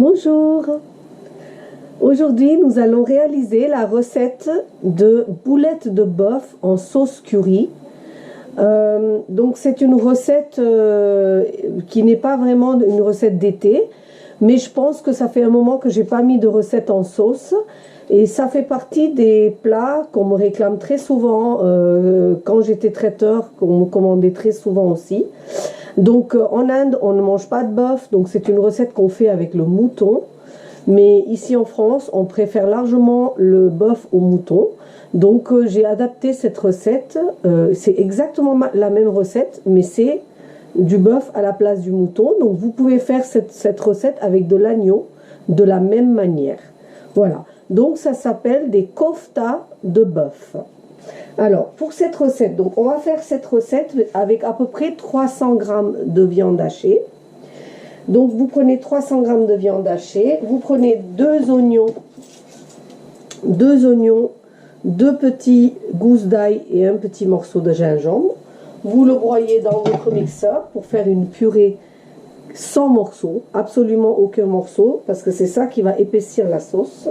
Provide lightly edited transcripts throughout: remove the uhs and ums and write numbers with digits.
Bonjour. Aujourd'hui, nous allons réaliser la recette de boulettes de bœuf en sauce curry. Donc c'est une recette qui n'est pas vraiment une recette d'été, mais je pense que ça fait un moment que j'ai pas mis de recette en sauce et ça fait partie des plats qu'on me réclame très souvent quand j'étais traiteur, qu'on me commandait très souvent aussi. Donc en Inde, on ne mange pas de bœuf, donc c'est une recette qu'on fait avec le mouton. Mais ici en France, on préfère largement le bœuf au mouton. Donc j'ai adapté cette recette. C'est exactement la même recette, mais c'est du bœuf à la place du mouton. Donc vous pouvez faire cette recette avec de l'agneau de la même manière. Voilà. Donc ça s'appelle des koftas de bœuf. Alors pour cette recette, donc on va faire cette recette avec à peu près 300 g de viande hachée. Donc vous prenez 300 g de viande hachée, vous prenez deux oignons, deux petits gousses d'ail et un petit morceau de gingembre. Vous le broyez dans votre mixeur pour faire une purée sans morceaux, absolument aucun morceau, parce que c'est ça qui va épaissir la sauce.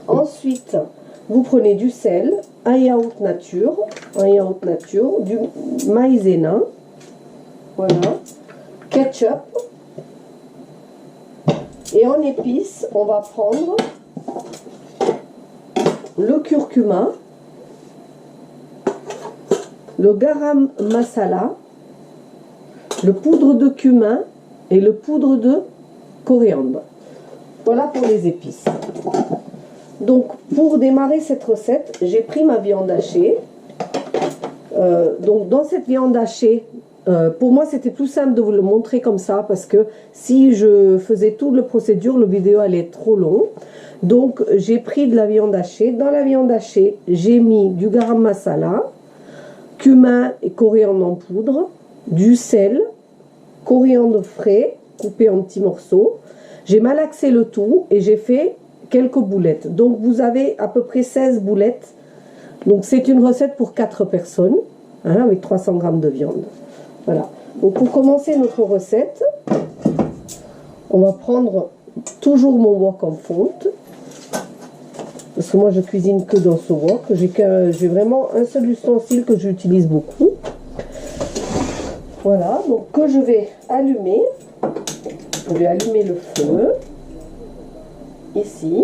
Ensuite, vous prenez du sel, un yaourt nature, du maïzena, voilà, ketchup. Et en épices, on va prendre le curcuma, le garam masala, le poudre de cumin et le poudre de coriandre. Voilà pour les épices. Donc pour démarrer cette recette, j'ai pris ma viande hachée. Donc dans cette viande hachée, pour moi c'était plus simple de vous le montrer comme ça, parce que si je faisais toute la procédure, la vidéo allait être trop longue. Donc j'ai pris de la viande hachée. Dans la viande hachée, j'ai mis du garam masala, cumin et coriandre en poudre, du sel, coriandre frais coupé en petits morceaux. J'ai malaxé le tout et j'ai fait quelques boulettes. Donc vous avez à peu près 16 boulettes. Donc c'est une recette pour 4 personnes, hein, avec 300 g de viande. Voilà. Donc pour commencer notre recette, on va prendre toujours mon wok en fonte, parce que moi je cuisine que dans ce wok. J'ai vraiment un seul ustensile que j'utilise beaucoup. Voilà, donc que je vais allumer. Je vais allumer le feu ici.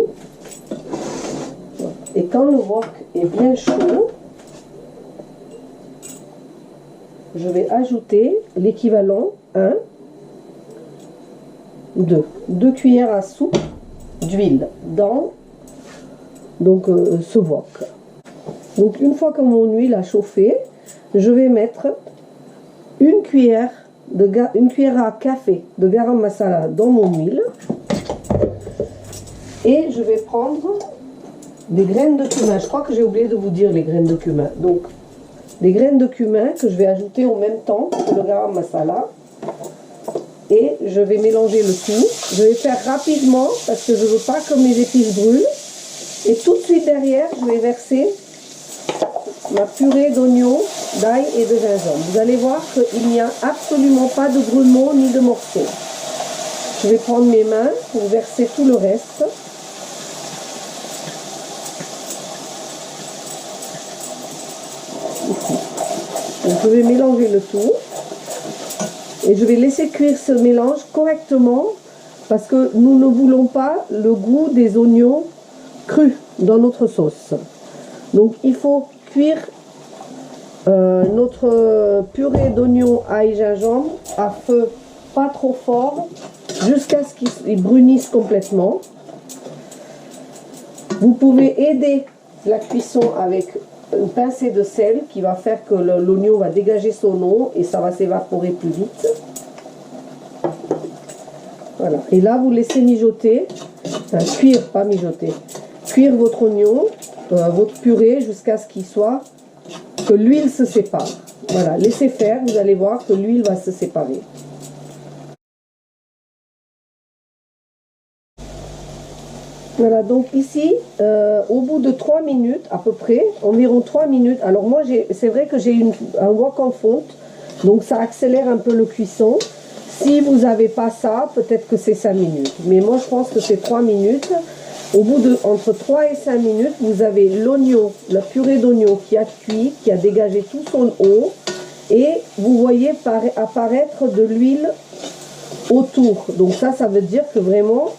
Et quand le wok est bien chaud, je vais ajouter l'équivalent 2 cuillères à soupe d'huile dans ce wok. Donc une fois que mon huile a chauffé, je vais mettre une cuillère à café de garam masala dans mon huile et je vais prendre des graines de cumin. Je crois que j'ai oublié de vous dire les graines de cumin. Donc des graines de cumin que je vais ajouter en même temps que le garam masala. Et je vais mélanger le tout. Je vais faire rapidement parce que je ne veux pas que mes épices brûlent. Et tout de suite derrière, je vais verser ma purée d'oignons, d'ail et de gingembre. Vous allez voir qu'il n'y a absolument pas de brûlement ni de morceaux. Je vais prendre mes mains pour verser tout le reste. Donc je vais mélanger le tout et je vais laisser cuire ce mélange correctement, parce que nous ne voulons pas le goût des oignons crus dans notre sauce. Donc il faut cuire notre purée d'oignons, ail, gingembre à feu pas trop fort jusqu'à ce qu'il brunisse complètement. Vous pouvez aider la cuisson avec une pincée de sel qui va faire que l'oignon va dégager son eau et ça va s'évaporer plus vite. Voilà. Et là, vous laissez mijoter, enfin, cuire, pas mijoter, cuire votre oignon, votre purée jusqu'à ce que l'huile se sépare. Voilà, laissez faire, vous allez voir que l'huile va se séparer. Voilà, donc ici, au bout de 3 minutes à peu près, environ 3 minutes, alors moi c'est vrai que j'ai un wok en fonte, donc ça accélère un peu le cuisson. Si vous n'avez pas ça, peut-être que c'est 5 minutes. Mais moi, je pense que c'est 3 minutes. Au bout de entre 3 et 5 minutes, vous avez l'oignon, la purée d'oignon qui a cuit, qui a dégagé tout son eau. Et vous voyez apparaître de l'huile autour. Donc ça veut dire que vraiment,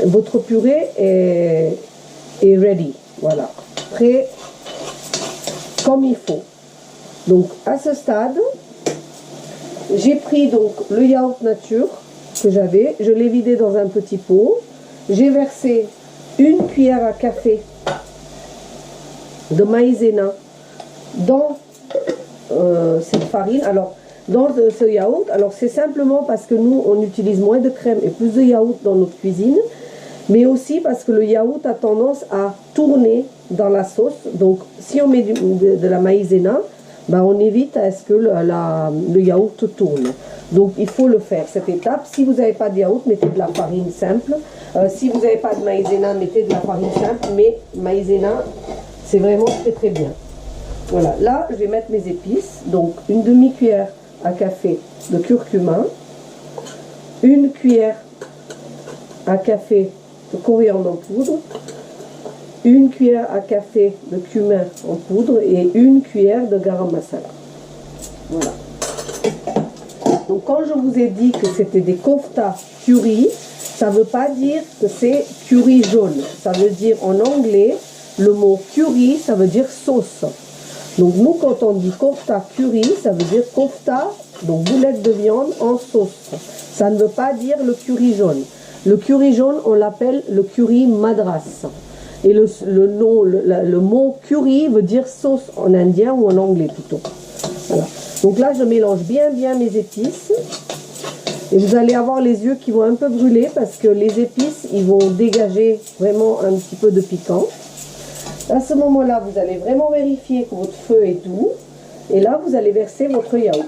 votre purée est ready. Voilà, prêt comme il faut. Donc à ce stade, j'ai pris donc le yaourt nature que j'avais, je l'ai vidé dans un petit pot, j'ai versé une cuillère à café de maïzena dans cette farine. Alors dans ce yaourt, alors c'est simplement parce que nous on utilise moins de crème et plus de yaourt dans notre cuisine, mais aussi parce que le yaourt a tendance à tourner dans la sauce. Donc si on met de la maïzena, ben, on évite à ce que le yaourt tourne. Donc il faut le faire, cette étape. Si vous n'avez pas de yaourt, mettez de la farine simple. Si vous n'avez pas de maïzena, mettez de la farine simple. Mais maïzena, c'est vraiment très très bien. Voilà, là je vais mettre mes épices. Donc une demi-cuillère à café de curcuma, une cuillère à café de coriandre en poudre, une cuillère à café de cumin en poudre et une cuillère de garam masala. Voilà. Donc quand je vous ai dit que c'était des kofta curry, ça ne veut pas dire que c'est curry jaune. Ça veut dire en anglais, le mot curry, ça veut dire sauce. Donc nous, quand on dit kofta curry, ça veut dire kofta, donc boulette de viande en sauce. Ça ne veut pas dire le curry jaune. Le curry jaune, on l'appelle le curry madras. Et le mot curry veut dire sauce en indien ou en anglais plutôt. Voilà. Donc là, je mélange bien mes épices. Et vous allez avoir les yeux qui vont un peu brûler parce que les épices, ils vont dégager vraiment un petit peu de piquant. À ce moment-là, vous allez vraiment vérifier que votre feu est doux. Et là, vous allez verser votre yaourt.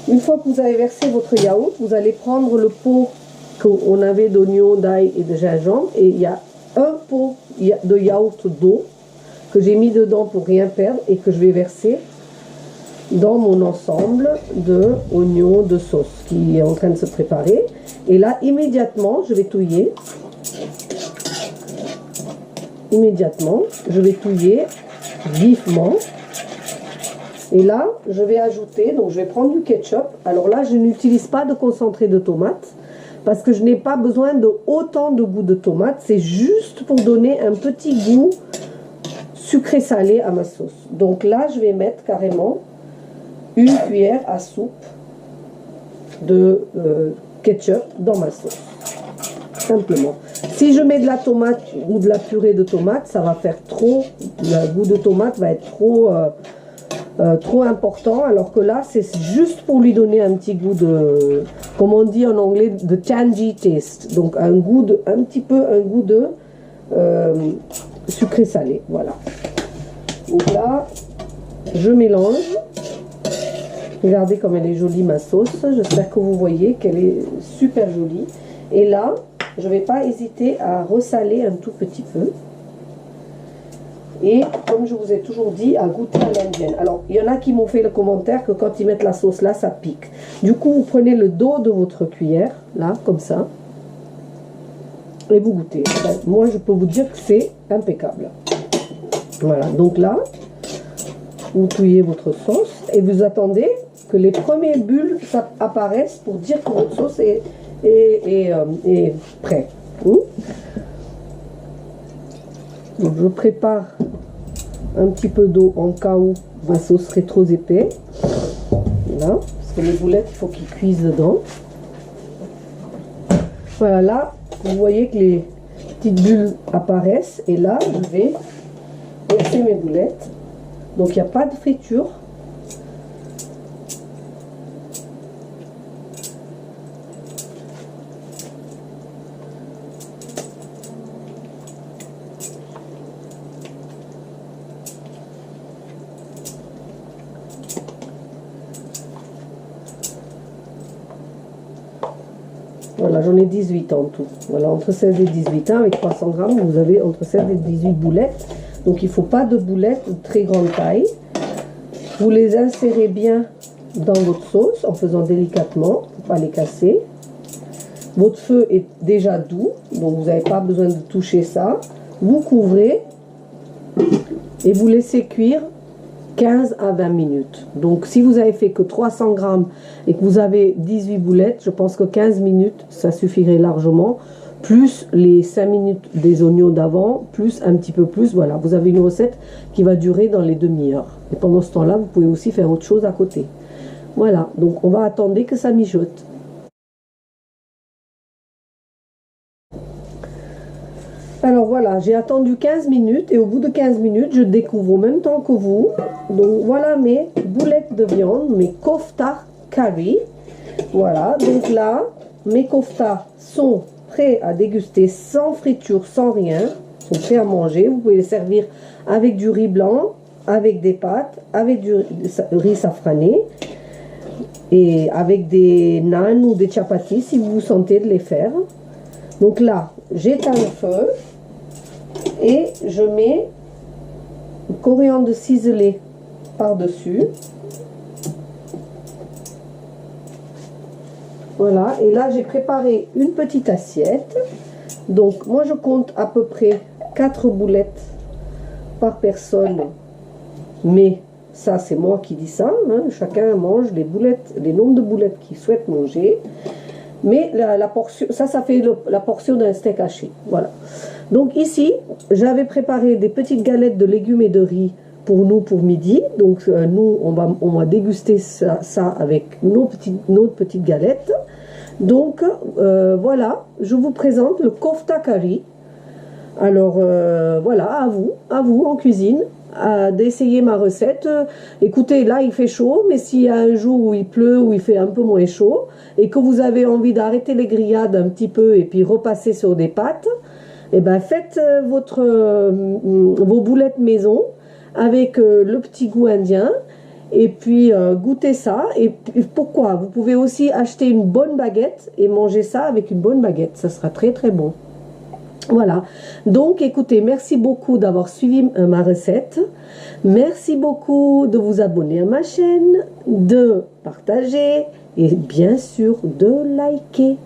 Une fois que vous avez versé votre yaourt, vous allez prendre le pot qu'on avait d'oignons, d'ail et de gingembre. Et il y a un pot de yaourt d'eau que j'ai mis dedans pour rien perdre et que je vais verser dans mon ensemble de oignons de sauce qui est en train de se préparer. Et là, immédiatement, je vais touiller. Immédiatement, je vais touiller vivement. Et là, je vais ajouter, donc je vais prendre du ketchup. Alors là, je n'utilise pas de concentré de tomate parce que je n'ai pas besoin de autant de goût de tomate. C'est juste pour donner un petit goût sucré-salé à ma sauce. Donc là, je vais mettre carrément une cuillère à soupe de ketchup dans ma sauce. Simplement. Si je mets de la tomate ou de la purée de tomate, ça va faire trop, le goût de tomate va être trop important, alors que là, c'est juste pour lui donner un petit goût de, comme on dit en anglais, de tangy taste. Donc un goût de, un petit peu un goût de sucré-salé. Voilà. Donc là, je mélange. Regardez comme elle est jolie ma sauce. J'espère que vous voyez qu'elle est super jolie. Et là, je ne vais pas hésiter à ressaler un tout petit peu. Et comme je vous ai toujours dit, à goûter à l'indienne. Alors, il y en a qui m'ont fait le commentaire que quand ils mettent la sauce là, ça pique. Du coup, vous prenez le dos de votre cuillère, là, comme ça. Et vous goûtez. Ben, moi, je peux vous dire que c'est impeccable. Voilà, donc là, vous touillez votre sauce et vous attendez que les premières bulles apparaissent pour dire que votre sauce est prête. Donc je prépare un petit peu d'eau en cas où ma sauce serait trop épais. Voilà, parce que les boulettes, il faut qu'ils cuisent dedans. Voilà, là, vous voyez que les petites bulles apparaissent. Et là, je vais verser mes boulettes. Donc il n'y a pas de friture. Voilà, j'en ai 18 en tout. Voilà, entre 16 et 18 ans, avec 300 grammes, vous avez entre 16 et 18 boulettes. Donc, il ne faut pas de boulettes de très grande taille. Vous les insérez bien dans votre sauce en faisant délicatement, pour ne pas les casser. Votre feu est déjà doux, donc vous n'avez pas besoin de toucher ça. Vous couvrez et vous laissez cuire 15 à 20 minutes. Donc si vous avez fait que 300 grammes et que vous avez 18 boulettes, je pense que 15 minutes, ça suffirait largement. Plus les 5 minutes des oignons d'avant, plus un petit peu plus. Voilà, vous avez une recette qui va durer dans les demi-heures. Et pendant ce temps-là, vous pouvez aussi faire autre chose à côté. Voilà, donc on va attendre que ça mijote. Alors voilà, j'ai attendu 15 minutes et au bout de 15 minutes, je découvre en même temps que vous. Donc voilà mes boulettes de viande, mes kofta curry. Voilà, donc là, mes koftas sont prêts à déguster sans friture, sans rien. Ils sont prêts à manger. Vous pouvez les servir avec du riz blanc, avec des pâtes, avec du riz safrané et avec des naan ou des chapatis si vous vous sentez de les faire. Donc là, j'éteins le feu et je mets le coriandre ciselé par-dessus. Voilà, et là j'ai préparé une petite assiette. Donc moi je compte à peu près 4 boulettes par personne. Mais ça c'est moi qui dis ça, hein. Chacun mange les boulettes, les nombres de boulettes qu'il souhaite manger. Mais la portion, ça fait la portion d'un steak haché. Voilà. Donc ici, j'avais préparé des petites galettes de légumes et de riz pour nous pour midi. Donc nous, on va déguster ça avec nos petites galettes. Donc voilà, je vous présente le kofta curry. Alors voilà, à vous en cuisine, d'essayer ma recette. Écoutez, là il fait chaud, mais s'il y a un jour où il pleut, où il fait un peu moins chaud, et que vous avez envie d'arrêter les grillades un petit peu et puis repasser sur des pâtes, et ben faites vos boulettes maison avec le petit goût indien. Et puis goûtez ça. Et pourquoi? Vous pouvez aussi acheter une bonne baguette et manger ça avec une bonne baguette. Ça sera très très bon. Voilà. Donc écoutez, merci beaucoup d'avoir suivi ma recette. Merci beaucoup de vous abonner à ma chaîne, de partager et bien sûr de liker.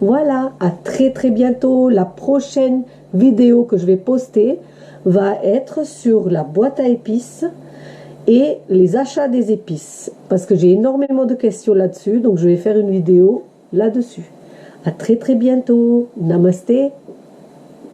Voilà, à très très bientôt. La prochaine vidéo que je vais poster va être sur la boîte à épices et les achats des épices, parce que j'ai énormément de questions là-dessus, donc je vais faire une vidéo là-dessus. À très très bientôt. Namasté.